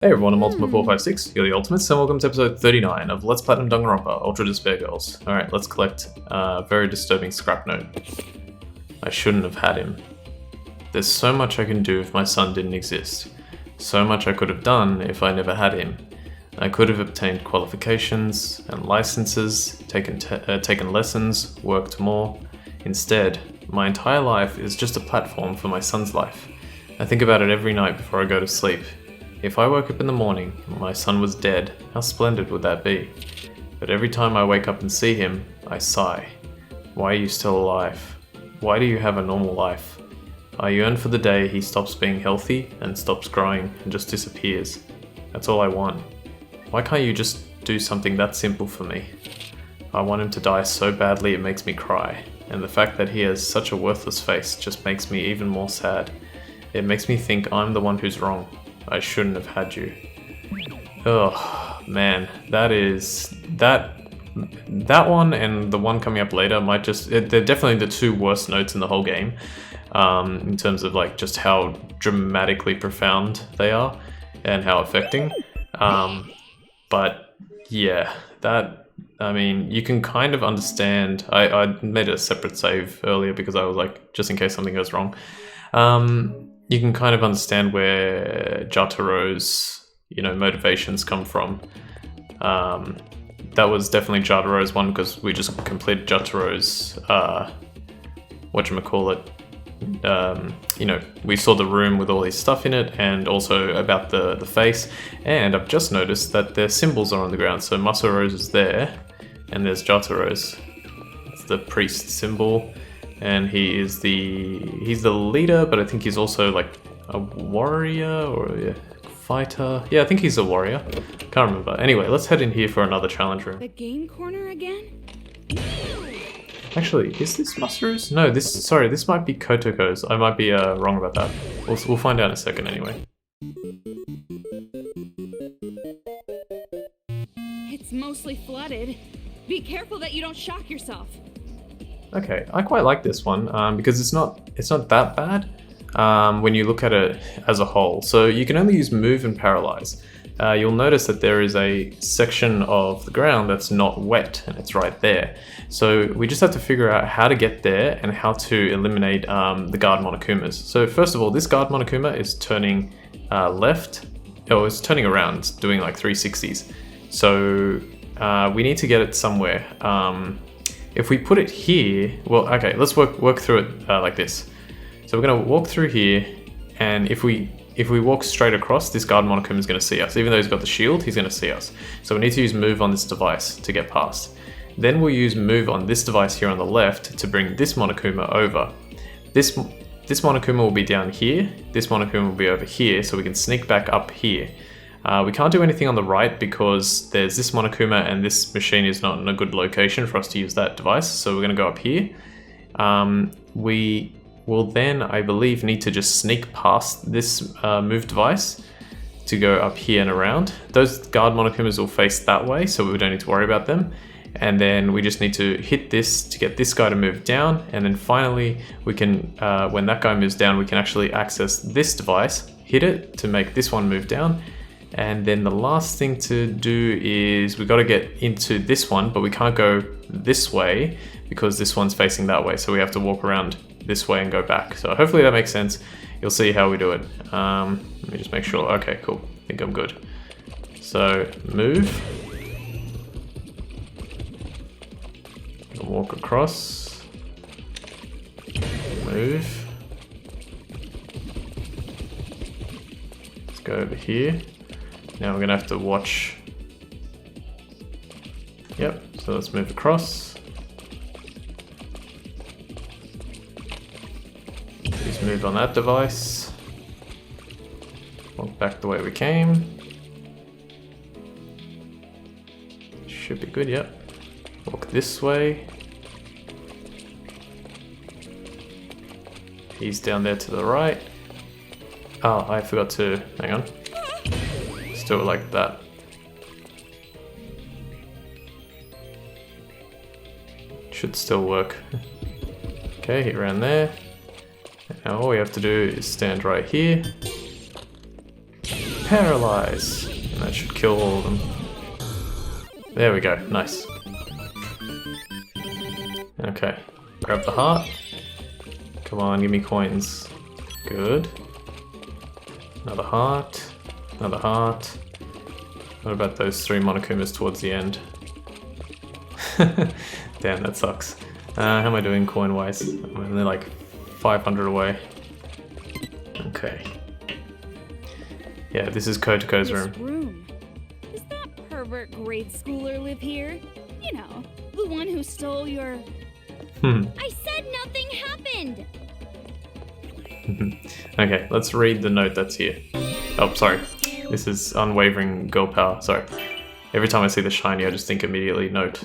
Hey everyone, I'm Ultimate456, you're the Ultimates, and welcome to episode 39 of Let's Platinum Danganronpa Ultra Despair Girls. Alright, let's collect a very disturbing scrap note. I shouldn't have had him. There's so much I can do if my son didn't exist. So much I could have done if I never had him. I could have obtained qualifications and licenses, taken lessons, worked more. Instead, my entire life is just a platform for my son's life. I think about it every night before I go to sleep. If I woke up in the morning and my son was dead, how splendid would that be? But every time I wake up and see him, I sigh. Why are you still alive? Why do you have a normal life? I yearn for the day he stops being healthy and stops growing and just disappears. That's all I want. Why can't you just do something that simple for me? I want him to die so badly it makes me cry, and the fact that he has such a worthless face just makes me even more sad. It makes me think I'm the one who's wrong. I shouldn't have had you. Oh man, that one and the one coming up later might they're definitely the two worst notes in the whole game, in terms of like just how dramatically profound they are and how affecting. But yeah, I mean, you can kind of understand. I made a separate save earlier because I was like, just in case something goes wrong. You can kind of understand where Jataro's, motivations come from. That was definitely Jataro's one because we just completed Jataro's, whatchamacallit. We saw the room with all his stuff in it, and also about the face. And I've just noticed that their symbols are on the ground. So Masaro's is there, and there's Jataro's. It's the priest symbol. And he's the leader, but I think he's also like a warrior or a fighter. Yeah, I think he's a warrior. Can't remember. Anyway, let's head in here for another challenge room. The game corner again? Actually, is this Masaru's? No, this might be Kotoko's. I might be wrong about that. We'll find out in a second anyway. It's mostly flooded. Be careful that you don't shock yourself. Okay, I quite like this one because it's not that bad when you look at it as a whole. So you can only use move and paralyze. You'll notice that there is a section of the ground that's not wet, and it's right there. So we just have to figure out how to get there and how to eliminate the guard Monokumas. So first of all, this guard Monokuma is turning left. Oh, it's turning around. It's doing like 360s. So we need to get it somewhere. If we put it here, well, okay, let's work through it like this. So we're gonna walk through here, and if we walk straight across, this guard Monokuma is gonna see us. Even though he's got the shield, he's gonna see us. So we need to use move on this device to get past. Then we'll use move on this device here on the left to bring this Monokuma over. This Monokuma will be down here. This Monokuma will be over here, so we can sneak back up here. We can't do anything on the right because there's this Monokuma and this machine is not in a good location for us to use that device, so we're going to go up here. We will then, I believe, need to just sneak past this move device to go up here and around. Those guard Monokumas will face that way, so we don't need to worry about them. And then we just need to hit this to get this guy to move down, and then finally we can, when that guy moves down, we can actually access this device, hit it to make this one move down. And then the last thing to do is we got to get into this one, but we can't go this way because this one's facing that way. So we have to walk around this way and go back. So hopefully that makes sense. You'll see how we do it. Let me just make sure. Okay, cool. I think I'm good. So move. And walk across. Move. Let's go over here. Now we're gonna have to watch. Yep, so let's move across. Please move on that device. Walk back the way we came. Should be good, yep. Walk this way. He's down there to the right. Oh, I forgot to, hang on. Do it like that. Should still work. Okay, hit around there. Now all we have to do is stand right here. Paralyze. And that should kill all of them. There we go, nice. Okay, grab the heart. Come on, give me coins. Good. Another heart. Another heart. What about those 3 Monokumas towards the end? Damn, that sucks. How am I doing coin-wise? I'm only like 500 away. Okay. Yeah, this is Kotoko's room. Does that pervert grade schooler live here? You know, the one who stole your... I said nothing happened! Okay, let's read the note that's here. Oh, sorry. This is Unwavering Girl Power. Sorry. Every time I see the shiny, I just think immediately note.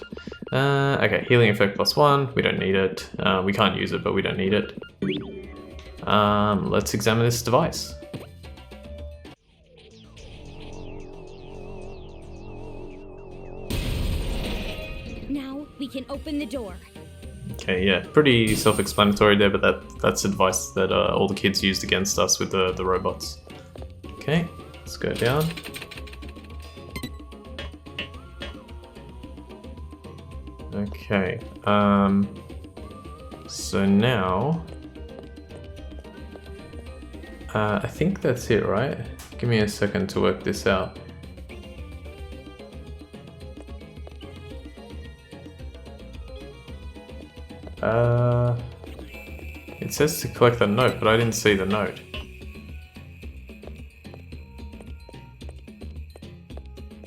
Okay, healing effect +1. We don't need it. We can't use it, but we don't need it. Let's examine this device. Now we can open the door. Okay, yeah, pretty self-explanatory there, but that's advice that all the kids used against us with the robots. Okay, let's go down. Okay, so now, I think that's it, right? Give me a second to work this out. It says to collect the note, but I didn't see the note.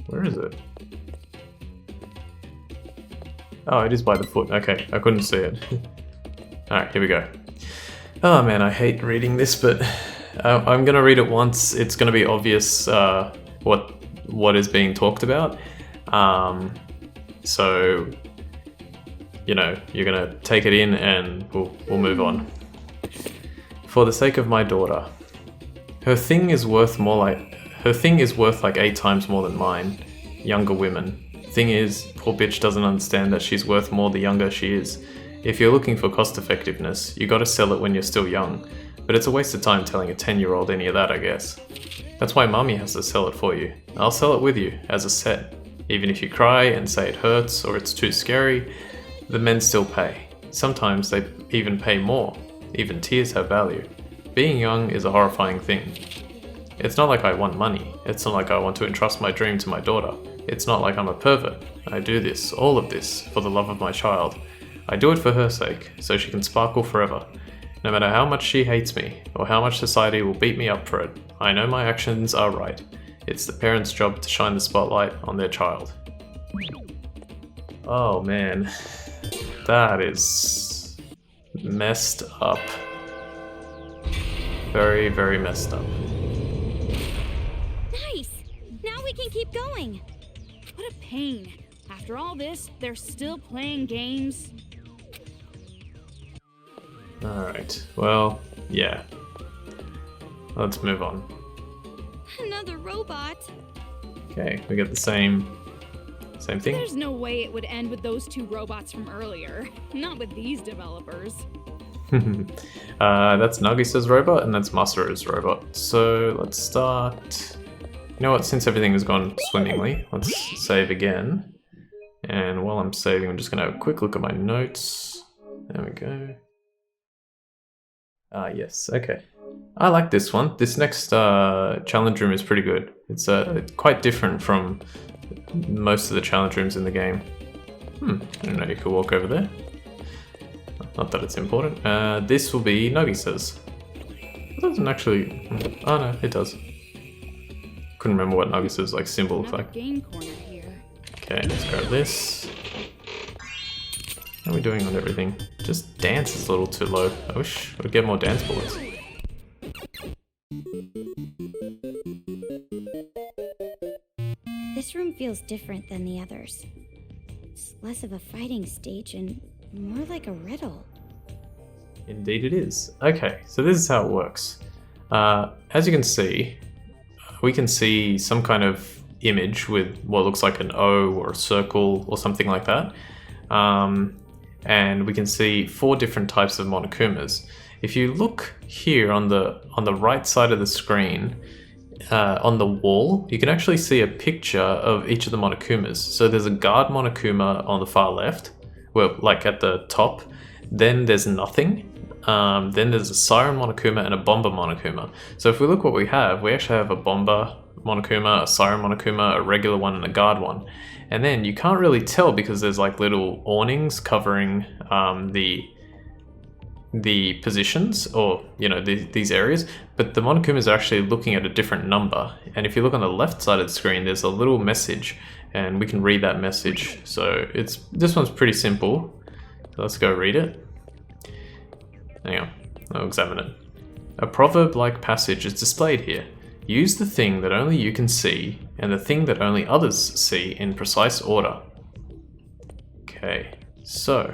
Where is it? Oh, it is by the foot. Okay, I couldn't see it. Alright, here we go. Oh man, I hate reading this, but I'm gonna read it once. It's gonna be obvious what is being talked about. So, you know, you're gonna take it in and we'll move on. For the sake of my daughter. Her thing is worth like 8 times more than mine. Younger women. Thing is, poor bitch doesn't understand that she's worth more the younger she is. If you're looking for cost effectiveness, you gotta sell it when you're still young. But it's a waste of time telling a 10-year-old any of that, I guess. That's why Mummy has to sell it for you. I'll sell it with you, as a set. Even if you cry and say it hurts or it's too scary, the men still pay. Sometimes they even pay more. Even tears have value. Being young is a horrifying thing. It's not like I want money. It's not like I want to entrust my dream to my daughter. It's not like I'm a pervert. I do this, all of this, for the love of my child. I do it for her sake, so she can sparkle forever. No matter how much she hates me, or how much society will beat me up for it, I know my actions are right. It's the parents' job to shine the spotlight on their child. Oh man, that is messed up. Very, very messed up. Nice! Now we can keep going. What a pain. After all this, they're still playing games. Alright, well, yeah. Let's move on. Another robot? Okay, we get the same thing. There's no way it would end with those 2 robots from earlier. Not with these developers. That's Nagisa's robot and that's Masaru's robot. So let's start. You know what, since everything has gone swimmingly, let's save again. And while I'm saving, I'm just going to have a quick look at my notes. There we go. Yes, okay. I like this one. This next challenge room is pretty good. It's quite different from most of the challenge rooms in the game. I didn't know you could walk over there. Not that it's important. This will be Nagisa's. It doesn't actually... Oh no, it does. Couldn't remember what Nagisa's like symbol looked like. Game corner here. Okay, let's grab this. How are we doing on everything? Just dance is a little too low. I wish I would get more dance bullets. This room feels different than the others. It's less of a fighting stage and more like a riddle. Indeed it is. Okay, so this is how it works. As you can see, we can see some kind of image with what looks like an O or a circle or something like that. And we can see 4 different types of Monokumas. If you look here on the right side of the screen, on the wall, you can actually see a picture of each of the Monokumas. So there's a guard Monokuma on the far left, well, like at the top. Then there's nothing. Then there's a Siren Monokuma and a Bomber Monokuma. So if we look what we actually have a Bomber Monokuma, a Siren Monokuma, a regular one, and a guard one. And then you can't really tell because there's like little awnings covering the positions, or these areas, but the Monokumas are actually looking at a different number. And if you look on the left side of the screen, there's a little message, and we can read that message. So this one's pretty simple. So let's go read it. Hang on, I'll examine it. A proverb-like passage is displayed here. Use the thing that only you can see, and the thing that only others see in precise order. Okay, so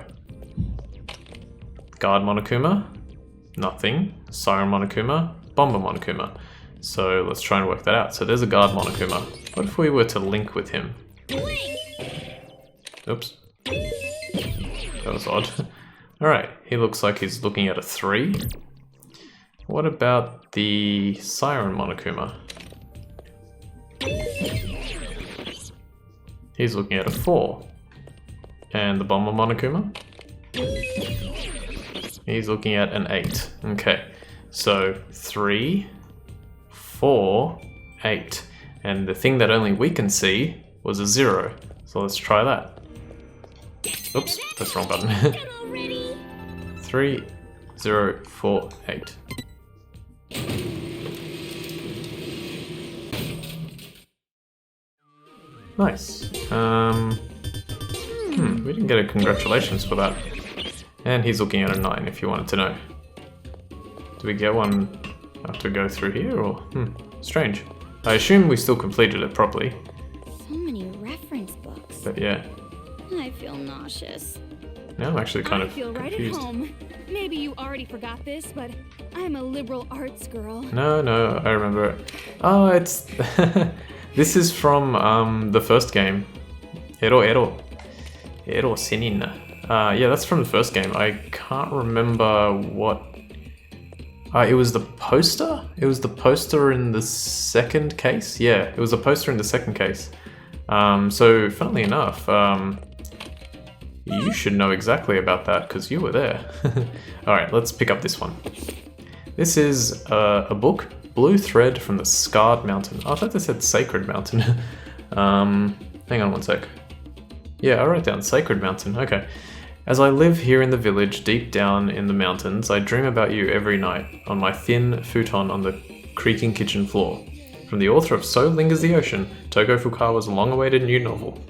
Guard Monokuma, nothing. Siren Monokuma, Bomber Monokuma. So let's try and work that out. So there's a Guard Monokuma. What if we were to link with him? Oops. That was odd. Alright, he looks like he's looking at a 3. What about the Siren Monokuma? He's looking at a 4. And the Bomber Monokuma? He's looking at an 8. Okay, so 3, 4, 8. And the thing that only we can see was a 0. So let's try that. Oops, that's the wrong button. 3, 0, 4, 8. Nice. We didn't get a congratulations for that. And he's looking at a 9 if you wanted to know. Do we get one after we go through here, or? Strange. I assume we still completed it properly. So many reference books. But yeah. I feel nauseous. Now I'm actually kind of I feel right confused. at home. Maybe you already forgot this, but I'm a liberal arts girl. No, I remember it. Oh, it's... This is from the first game. Ero Senin. Yeah, that's from the first game. I can't remember what... it was the poster? It was the poster in the second case? Yeah, it was the poster in the second case. So, funnily enough, you should know exactly about that because you were there. Alright, let's pick up this one. This is a book, Blue Thread from the Scarred Mountain. Oh, I thought they said Sacred Mountain. Hang on one sec. Yeah, I wrote down Sacred Mountain, okay. As I live here in the village deep down in the mountains, I dream about you every night on my thin futon on the creaking kitchen floor. From the author of So Lingers the Ocean, Toko Fukawa's long-awaited new novel.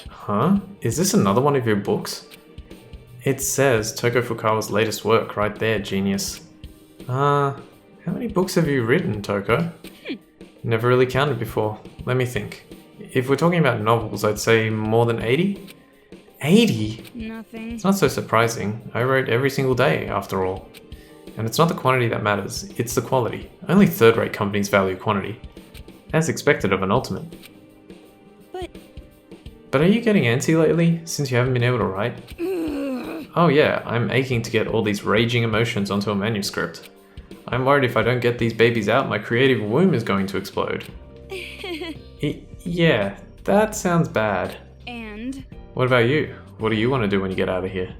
Huh? Is this another one of your books? It says Toko Fukawa's latest work right there, genius. How many books have you written, Toko? Never really counted before. Let me think. If we're talking about novels, I'd say more than 80? 80? Nothing. It's not so surprising. I wrote every single day, after all. And it's not the quantity that matters, it's the quality. Only third-rate companies value quantity. As expected of an ultimate. But are you getting antsy lately, since you haven't been able to write? Oh yeah, I'm aching to get all these raging emotions onto a manuscript. I'm worried if I don't get these babies out, my creative womb is going to explode. Yeah, that sounds bad. And? What about you? What do you want to do when you get out of here?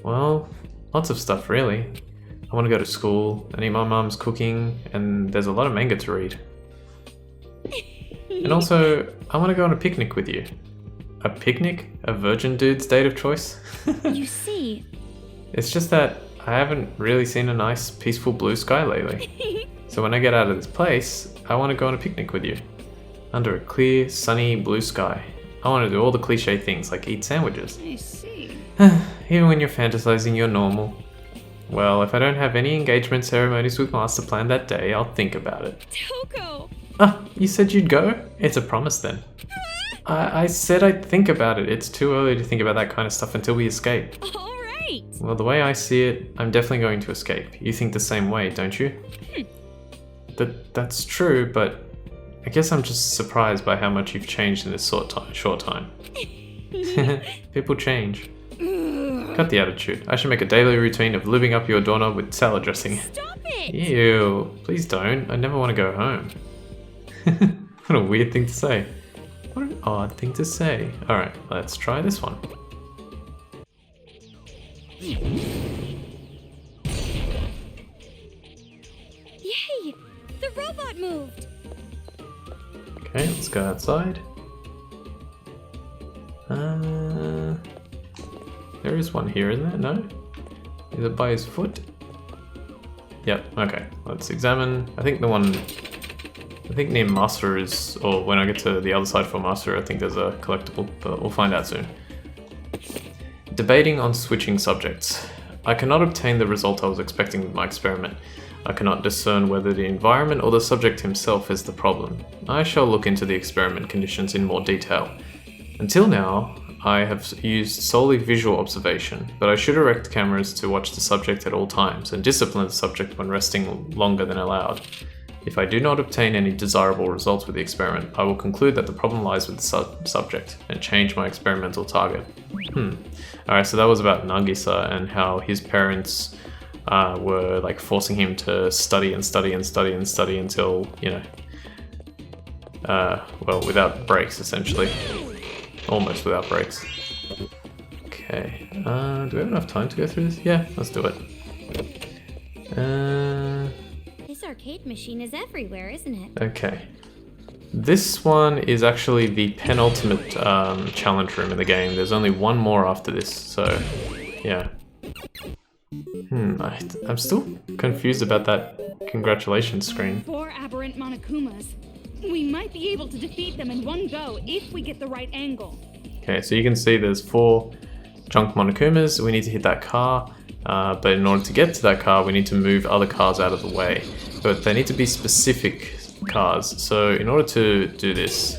Well, lots of stuff really. I want to go to school, and eat my mum's cooking, and there's a lot of manga to read. And also, I want to go on a picnic with you. A picnic? A virgin dude's date of choice? You see... It's just that I haven't really seen a nice, peaceful blue sky lately. So when I get out of this place, I want to go on a picnic with you. Under a clear, sunny, blue sky. I want to do all the cliche things like eat sandwiches. I see. Even when you're fantasizing, you're normal. Well, if I don't have any engagement ceremonies with Master Plan that day, I'll think about it. Toko! Ah, you said you'd go? It's a promise then. I said I'd think about it. It's too early to think about that kind of stuff until we escape. Alright! Well, the way I see it, I'm definitely going to escape. You think the same way, don't you? That's true, but I guess I'm just surprised by how much you've changed in this short time. People change. Cut the attitude. I should make a daily routine of living up your doorknob with salad dressing. Stop it! it! Ew, please don't. I never want to go home. What a weird thing to say. What an odd thing to say. Alright, let's try this one. Yay! The robot moved! Okay, let's go outside. There is one here, isn't there? No? Is it by his foot? Yep, okay. Let's examine. I think near Master is, or when I get to the other side for Master, I think there's a collectible, but we'll find out soon. Debating on switching subjects. I cannot obtain the result I was expecting with my experiment. I cannot discern whether the environment or the subject himself is the problem. I shall look into the experiment conditions in more detail. Until now, I have used solely visual observation, but I should erect cameras to watch the subject at all times and discipline the subject when resting longer than allowed. If I do not obtain any desirable results with the experiment, I will conclude that the problem lies with the subject and change my experimental target. Alright, so that was about Nagisa and how his parents were like forcing him to study and study and study and study until, you know, well, without breaks essentially. Almost without breaks. Okay, do we have enough time to go through this? Yeah, let's do it. This arcade machine is everywhere, isn't it? Okay. This one is actually the penultimate challenge room in the game. There's only one more after this, so yeah. I'm still confused about that congratulations screen. 4 aberrant Monokumas. We might be able to defeat them in one go if we get the right angle. Okay, so you can see there's 4 junk Monokumas. We need to hit that car, but in order to get to that car, we need to move other cars out of the way. But they need to be specific cars. So in order to do this,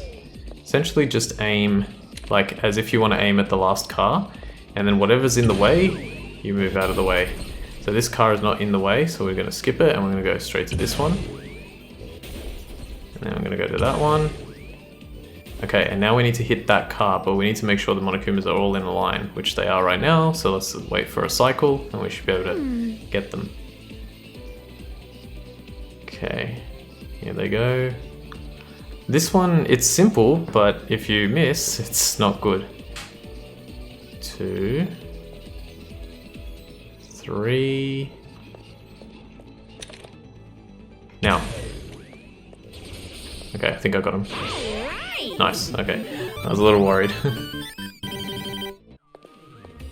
essentially just aim like as if you want to aim at the last car, and then whatever's in the way, you move out of the way. So this car is not in the way, so we're going to skip it and we're going to go straight to this one. And then I'm going to go to that one. Okay, and now we need to hit that car, but we need to make sure the Monokumas are all in a line, which they are right now. So let's wait for a cycle and we should be able to get them. Okay, here they go. This one, it's simple, but if you miss, it's not good. 2, 3. Now. Okay, I think I got him. Nice, okay. I was a little worried.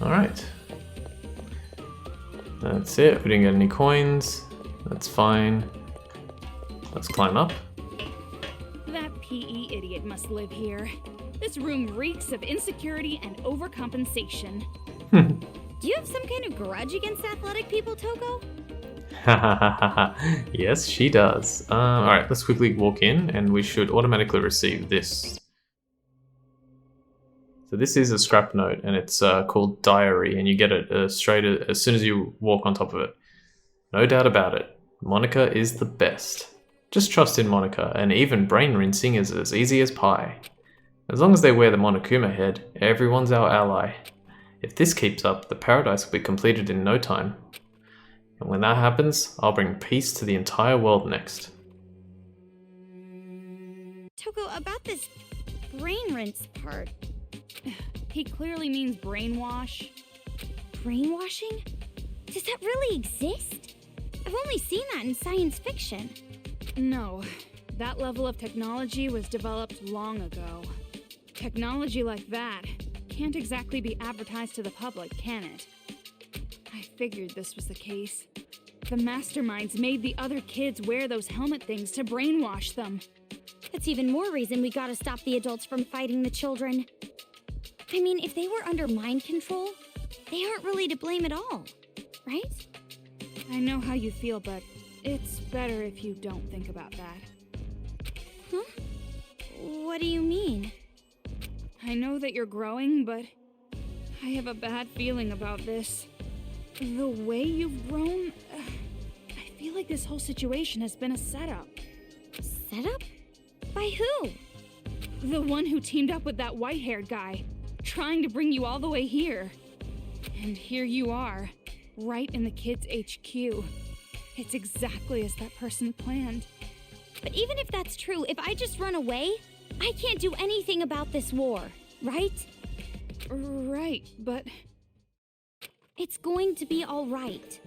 Alright. That's it, we didn't get any coins. That's fine. Let's climb up. That PE idiot must live here. This room reeks of insecurity and overcompensation. Do you have some kind of grudge against athletic people, Toko? Yes, she does. Alright, let's quickly walk in and we should automatically receive this. So this is a scrap note and it's called Diary, and you get it straight as soon as you walk on top of it. No doubt about it, Monica is the best. Just trust in Monica, and even brain rinsing is as easy as pie. As long as they wear the Monokuma head, everyone's our ally. If this keeps up, the paradise will be completed in no time. And when that happens, I'll bring peace to the entire world next. Toko, about this brain rinse part. He clearly means brainwash. Brainwashing? Does that really exist? I've only seen that in science fiction. No, that level of technology was developed long ago. Technology like that can't exactly be advertised to the public, can it? I figured this was the case. The masterminds made the other kids wear those helmet things to brainwash them. That's even more reason we gotta stop the adults from fighting the children. I mean, if they were under mind control, they aren't really to blame at all, right? I know how you feel, but it's better if you don't think about that. Huh? What do you mean? I know that you're growing, but I have a bad feeling about this. The way you've grown, I feel like this whole situation has been a setup. Setup? By who? The one who teamed up with that white-haired guy, trying to bring you all the way here. And here you are, right in the kids' HQ. It's exactly as that person planned. But even if that's true, if I just run away, I can't do anything about this war, right? Right, but... It's going to be all right.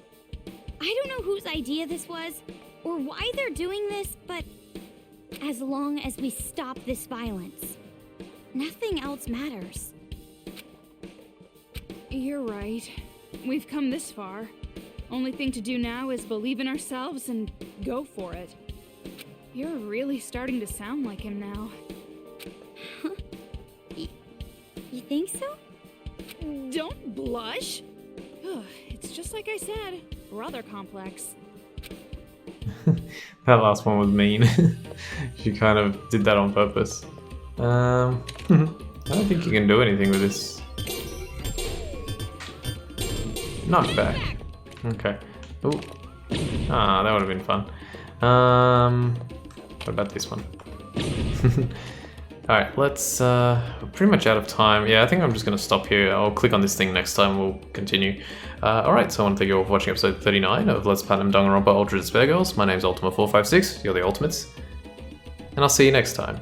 I don't know whose idea this was, or why they're doing this, but as long as we stop this violence, nothing else matters. You're right. We've come this far. Only thing to do now is believe in ourselves and go for it. You're really starting to sound like him now. You think so? Don't blush! It's just like I said, brother complex. That last one was mean. She kind of did that on purpose. I don't think you can do anything with this. Knock back. Okay. Ooh. Ah, that would have been fun. What about this one? Alright, let's, we're pretty much out of time. Yeah, I think I'm just going to stop here. I'll click on this thing next time, we'll continue. Alright, so I want to thank you all for watching episode 39 of Let's Platinum Danganronpa Ultra Despair Girls. My name's Ultima456, you're the Ultimates. And I'll see you next time.